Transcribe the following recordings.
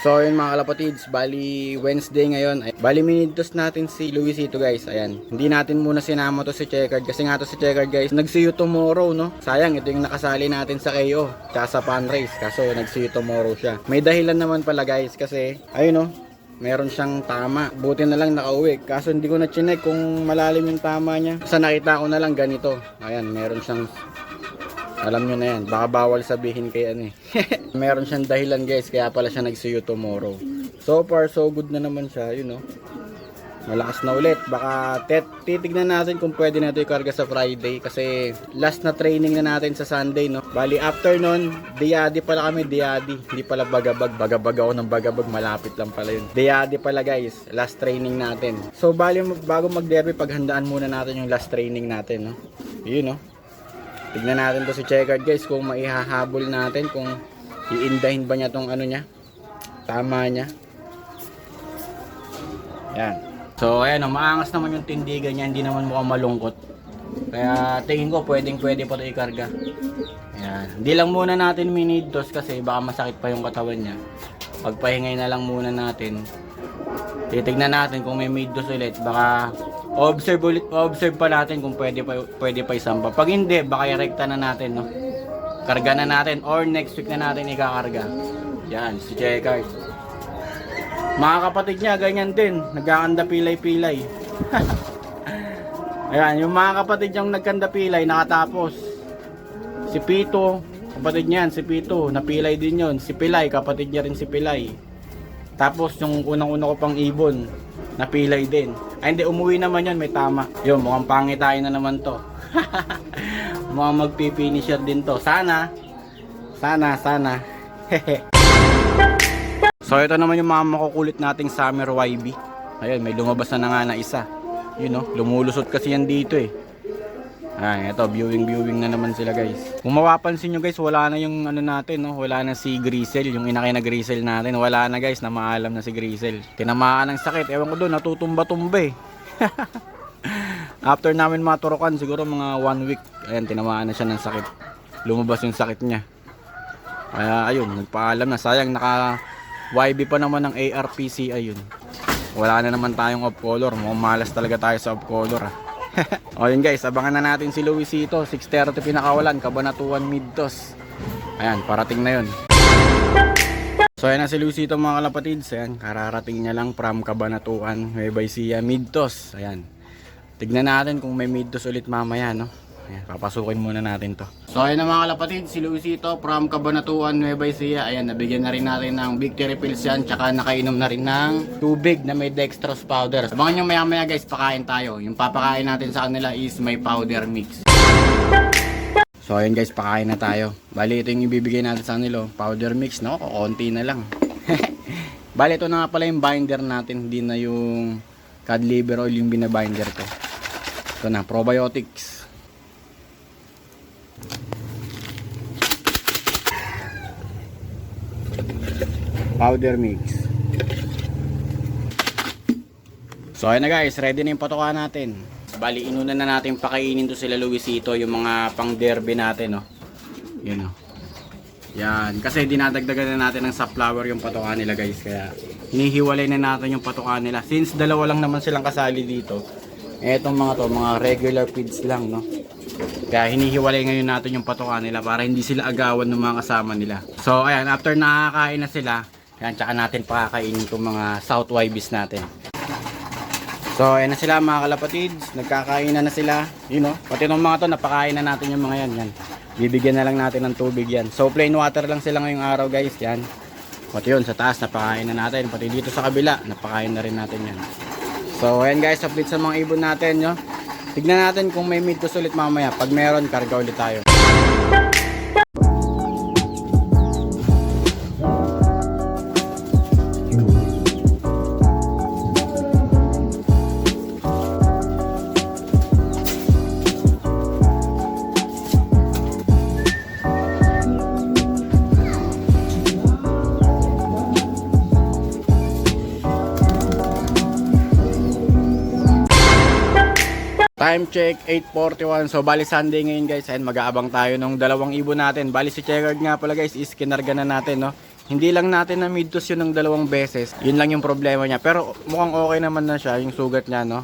So yun mga kalapatids, bali Wednesday ngayon. Bali minidtos natin si Luisito guys. Ayan, hindi natin muna sinama to si Checkered kasi nga to si Checkered guys, nag-see you tomorrow no. Sayang, ito yung nakasali natin sa KO tsaka sa fan race, kaso nag-see you tomorrow siya. May dahilan naman pala guys kasi ayun no, meron siyang tama. Buti na lang nakauwi. Kaso hindi ko na chinek kung malalim yung tama niya. Sa nakita ko na lang ganito. Ayan, meron siyang, alam nyo na yan, baka bawal sabihin kay ano eh. Meron siyang dahilan guys, kaya pala siya nag-see you tomorrow. So far so good na naman siya, you know. Malakas na ulit. Baka titignan natin kung pwede natin ikarga sa Friday kasi last na training na natin sa Sunday no. Bali after nun, Diadi pala kami, Diadi. Hindi pala Bagabag. Bagabag ako ng Bagabag, malapit lang pala yun. Diadi pala guys, last training natin. So bali bago mag-derby, paghandaan muna natin yung last training natin no. Yun no. Tignan natin to si Checkered guys kung maihahabol natin, kung iindahin ba niya tong ano niya, tama niya. Yan. So ayan o, maangas naman yung tindigan niya, hindi naman mukhang malungkot. Kaya tingin ko pwede pa ito ikarga. Ayan. Hindi lang muna natin miniddos kasi baka masakit pa yung katawan niya. Pagpahingay na lang muna natin. Titignan natin kung may middos ulit, baka observe pa natin kung pwede pa isamba. Pag hindi, baka i-rekta na natin, no? Karga na natin or next week na natin ikakarga. Yan, si Checkered. Mga kapatid niya, ganyan din. Nagkakanda pilay-pilay. Ayan, yung mga kapatid niyang nagkanda pilay, nakatapos. Si Pito, kapatid niyan, si Pito, napilay din yon. Si Pilay, kapatid niya rin si Pilay. Tapos yung unang-una ko pang ibon, napilay din. Ay hindi, umuwi naman yun, may tama. Yun, mukhang pangitain na naman to. Mukhang magpipinisher din to. Sana. So ito naman yung mga makukulit nating summer YB. Ayun, may lumabas na nga na isa. Yun no, lumulusot kasi yan dito eh. Ayan, ito, viewing na naman sila guys. Kung mapapansin nyo guys, wala na yung ano natin no, wala na si Grisel, yung inakay na Grisel natin. Wala na guys, na maalam na si Grisel. Tinamaan ng sakit, ewan ko doon, natutumba-tumba eh. After namin maturukan, siguro mga 1 week, ayan, tinamaan na siya ng sakit. Lumabas yung sakit niya. Kaya ayun, nagpaalam na. Sayang, naka YB pa naman ng ARPC, ayun. Wala na naman tayong off color. Mukhang malas talaga tayo sa off color ah. O yun guys, abangan na natin si Luisito. 6:30 pinakawalan, Cabanatuan Midtos. Ayan, parating na yun. So ayan na si Luisito mga kalapatids. Ayan, kararating niya lang from Cabanatuan, Nueva Ecija, Midtos. Ayan, tignan natin kung may Midtos ulit mamaya no. Ayan, papasukin muna natin to. So ayan na mga kalapatids, si Luisito from Cabanatuan, Nueva Ecija. Ayan, nabigyan na rin natin ng victory pills yan, tsaka nakainom na rin ng tubig na may dextrose powder. Abangan nyo maya maya guys, pakain tayo. Yung papakain natin sa kanila is may powder mix. So ayan guys, pakain na tayo. Bali ito yung ibibigay natin sa kanila, powder mix no, konti na lang. Bali ito na nga pala yung binder natin, hindi na yung cod liver oil yung binabinder ko. Ito na, probiotics. Powder mix. So ayun na guys, ready na yung patoka natin. Bali inuna na natin pakainin to sila Luisito, yung mga pang derby natin no. Yun no. Yan, kasi dinadagdagan na natin ng sunflower yung patoka nila guys, kaya hinihiwalay na natin yung patoka nila. Since dalawa lang naman silang kasali dito, etong mga to, mga regular feeds lang no. Kaya hinihiwalay ngayon natin yung patoka nila para hindi sila agawan ng mga kasama nila. So ayan, after nakakain na sila, yan, tsaka natin pakakainin itong mga South YBs natin. So ayan na sila mga kalapatids, nagkakainan na sila. You know, pati itong mga to, napakain na natin yung mga yan. Bibigyan na lang natin ng tubig yan. So plain water lang sila ngayong araw guys. Yan, pati yun sa taas napakain na natin. Pati dito sa kabila napakain na rin natin yan. So ayan guys, update sa mga ibon natin no? Tignan natin kung may midtos ulit mamaya. Pag meron, karga ulit tayo. Time check 8:41. So bali Sunday ngayon guys, and mag-aabang tayo ng dalawang ibon natin. Bali si Checkered nga pala guys, is kinarga na natin no. Hindi lang natin na mid-toss yun ng 2 beses. Yun lang yung problema niya. Pero mukhang okay naman na siya, yung sugat niya, no?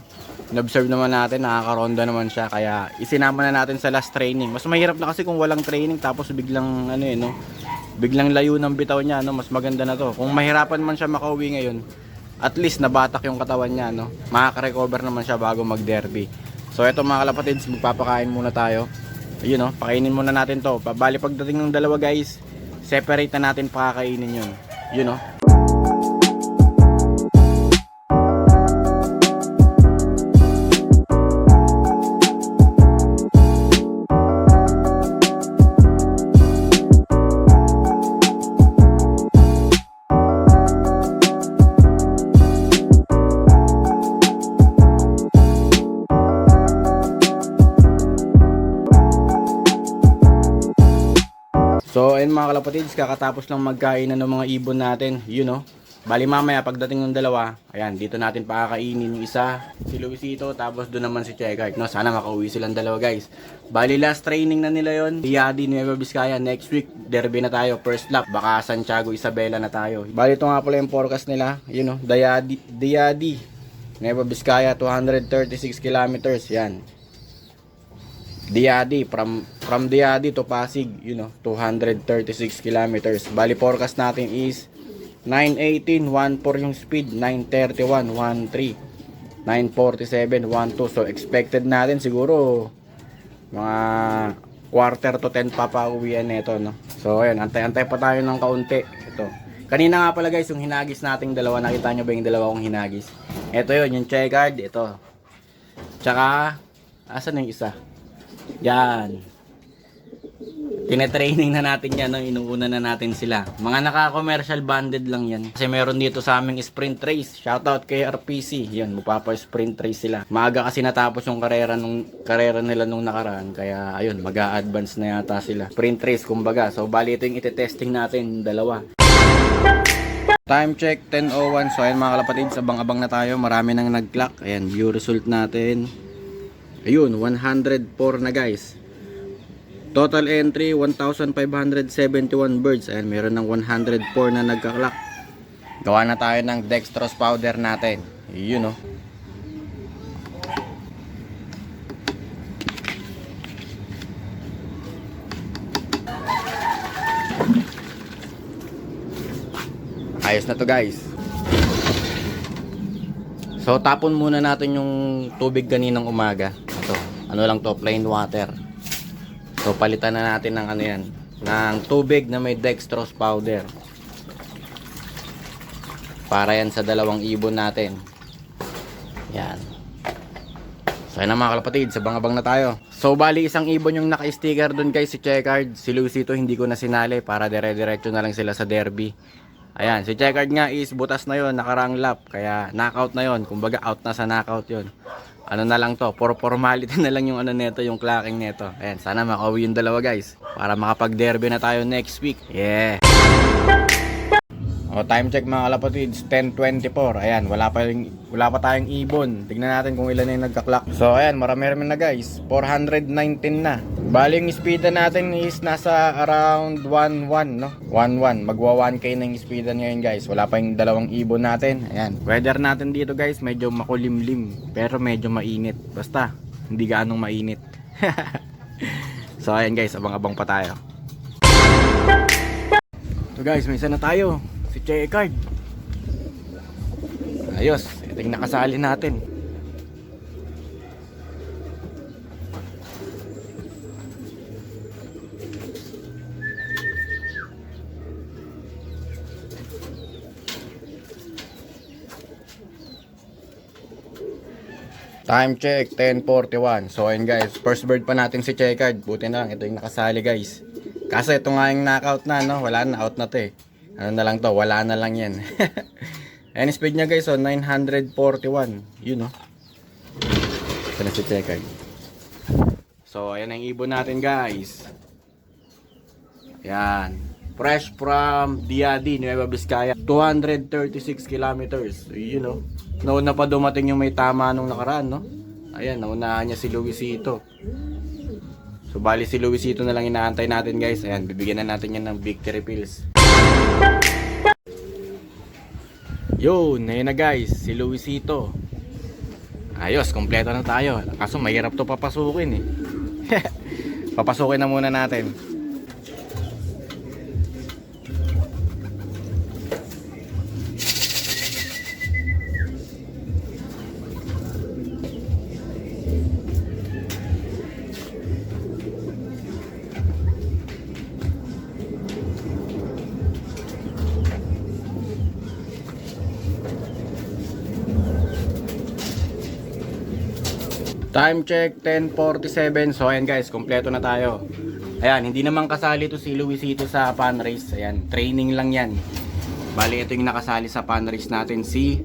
In-observe naman natin, nakakaronda naman siya. Kaya isinama na natin sa last training. Mas mahirap na kasi kung walang training tapos biglang ano eh, no? Biglang layo ng bitaw niya, no? Mas maganda na to. Kung mahirapan man siya makauwi ngayon, at least nabatak yung katawan niya, no? Makaka-recover naman siya bago mag-derby. So eto mga kalapatids, magpapakain muna tayo. Ayun, no? Pakainin muna natin to. Bali pagdating ng 2 guys, separate na natin pakakainin yun. Yun, no? So ayun mga kalapatids, kakatapos lang magkainan ng mga ibon natin, you know. Bali mamaya pagdating ng 2, ayan, dito natin pakakainin yung isa, si Luisito, tapos doon naman si Checard, no. Sana makauwi silang 2 guys. Bali last training na nila yon, Diadi, Nueva Vizcaya. Next week derby na tayo, first lap, baka Santiago Isabela na tayo. Bali ito nga pala yung forecast nila, you know, Diadi, Nueva Vizcaya, 236 kilometers, yan. Diadi, from Diadi to Pasig, you know, 236 kilometers. Bali forecast natin is 918, 14 yung speed, 931, 13, 947, 12. So expected natin siguro mga quarter to 10 papauwian nito, no. So ayan, antay-antay pa tayo ng kaunti. Ito. Kanina nga pala guys, yung hinagis nating 2, nakita nyo ba yung 2 kong hinagis? Ito yun, yung Checard, ito. Tsaka, asan yung isa? Yan. Tinetraining na natin yan, no? Inuuna na natin sila. Mga naka-commercial banded lang yan. Kasi meron dito sa aming sprint race. Shoutout kay RPC. Yan, magpapa-sprint race sila. Maaga kasi natapos yung karera nila nung nakaraan. Kaya ayun, mag-a-advance na yata sila. Sprint race kumbaga. So bali ito yung iti-testing natin, 2. Time check 10:01. So ayun mga kalapatids, abang-abang na tayo. Marami nang nag-clock. Ayan, view result natin. Ayun, 104 na guys. Total entry 1,571 birds. Ayan, meron ng 104 na nagka-clock. Gawa na tayo ng dextrose powder natin. Yun, no. Ayos na to guys. So tapon muna natin yung tubig kaninang umaga. Ito, ano lang to, plain water. So palitan na natin ng ano yan, ng tubig na may dextrose powder. Para yan sa 2 ibon natin. Yan. So yan na mga kalapatid, abang-abang na tayo. So bali isang ibon yung naka-sticker dun guys, si Checard. Si Luisito hindi ko na sinali para dire-diretso na lang sila sa derby. Ayan, si Checard nga is butas na yon, nakarang lap. Kaya knockout na yon, kumbaga out na sa knockout yon. Ano na lang to, for formality na lang yung ano neto, yung clacking neto. Ayan, sana makauwi yung 2 guys, para makapag-derby na tayo next week. Yeah. O, time check mga kalapatids, 10:24. Ayan, wala pa tayong ibon. Tignan natin kung ilan na yung nagka-clock. So ayan, marami na guys, 419 na. Bali yung speed natin is nasa around 1.1, no? 1.1, magwa 1k na yung speed ngayon guys. Wala pa yung 2 ibon natin. Ayan, weather natin dito guys, medyo makulimlim, pero medyo mainit. Basta, hindi gaanong mainit. So ayan guys, abang-abang pa tayo. So guys, may isa na tayo. Si Checard. Ayos, ito yung nakasali natin. Time check 10:41. So ayun guys, first bird pa natin si Checard. Buti na lang ito yung nakasali guys. Kasi ito nga yung knockout na, no? Wala na, out na to eh. Ano na lang to, wala na lang yan. And speed niya guys, so 941. Yun, no? Ito na si Checard. So ayan ang ibon natin guys. Yan, fresh from Diadi, Nueva Vizcaya, 236 kilometers. So, you know, nauna pa dumating yung may tama nung nakaraan, no? Ayan, naunahan niya si Luisito. So bali si Luisito na lang inaantay natin guys. Ayan, bibigyan na natin yan ng victory pills. Yun, ayun na guys, si Luisito. Ayos, kompleto na tayo. Kaso mahirap to papasukin eh. Papasukin na muna natin. Time check 10:47. So ayan guys, kompleto na tayo. Ayan, hindi naman kasali to si Luisito sa pan race. Ayan, training lang yan. Bali ito yung nakasali sa pan race natin, si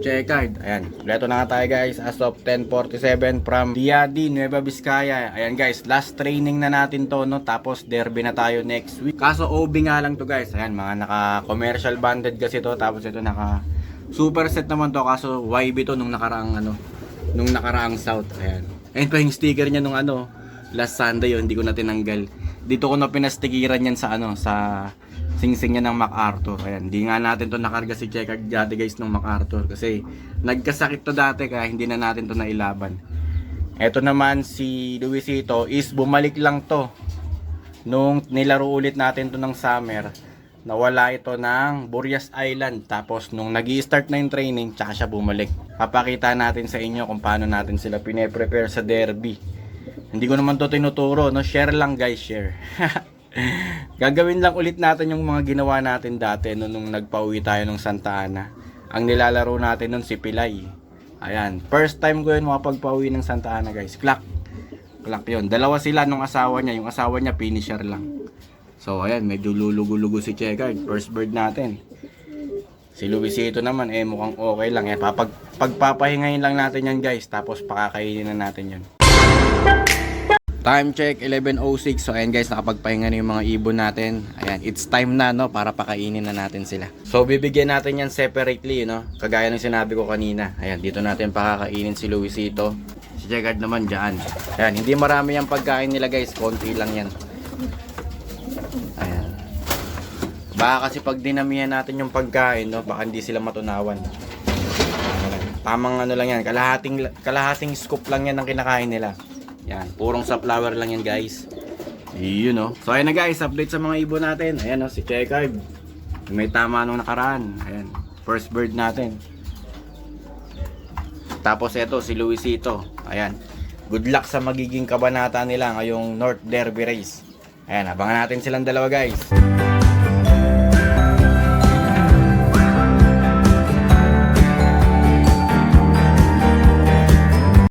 Checkered. Ayan, kompleto na nga tayo guys as of 10:47 from Diadi, Nueva Vizcaya. Ayan guys, last training na natin to, no? Tapos derby na tayo next week. Kaso OB nga lang to guys. Ayan, mga naka commercial banded kasi to. Tapos ito naka super set naman to. Kaso YB to nung nakaraang South. Ayan. Ayun pa yung sticker niya nung last Sunday yun, hindi ko na tinanggal. Dito ko na pinastikiran yan sa sa singsing niya ng MacArthur. Ayan, hindi nga natin to nakarga si Checkered dati guys ng MacArthur kasi nagkasakit to dati kaya hindi na natin to nailaban. Eto naman si Luisito is bumalik lang to nung nilaro ulit natin to ng summer. Nawala ito ng Burias Island. Tapos nung nag-i-start na yung training, tsaka siya bumalik. Papakita natin sa inyo kung paano natin sila pine-prepare sa derby. Hindi ko naman to tinuturo, no? Share lang guys, share. Gagawin lang ulit natin yung mga ginawa natin dati nung nagpauwi tayo ng Santa Ana. Ang nilalaro natin nun si Pilay. Ayan, first time ko yun makapagpauwi ng Santa Ana guys. Clock yun. Dalawa sila nung asawa niya. Yung asawa niya finisher lang. So ayan, medyo lulugo-lugo si Checkered. First bird natin. Si Luisito naman mukhang okay lang. Pagpapahingayin lang natin yan guys. Tapos pakakainin na natin yan. Time check 11:06. So ayan guys, nakapagpahinga na yung mga ibon natin. Ayan, it's time na, no, para pakainin na natin sila. So bibigyan natin yan separately, no. Kagaya ng sinabi ko kanina. Ayan, dito natin pakakainin si Luisito. Si Checkered naman dyan. Ayan, hindi marami yung pagkain nila guys. Konti lang yan. Ayan. Baka kasi pag dinamihan natin yung pagkain, no, baka hindi sila matunawan. Tamang lang yan, kalahating scoop lang yan ang kinakain nila. Yan, purong sunflower lang yan guys. Yun, no. So ayan na guys, update sa mga ibon natin. Ayan, no, si Checkered. May tama nung nakaraan. Ayan, first bird natin. Tapos eto si Luisito. Ayan. Good luck sa magiging kabanata nila ngayong North Derby race. Ayan, abangan natin silang dalawa guys.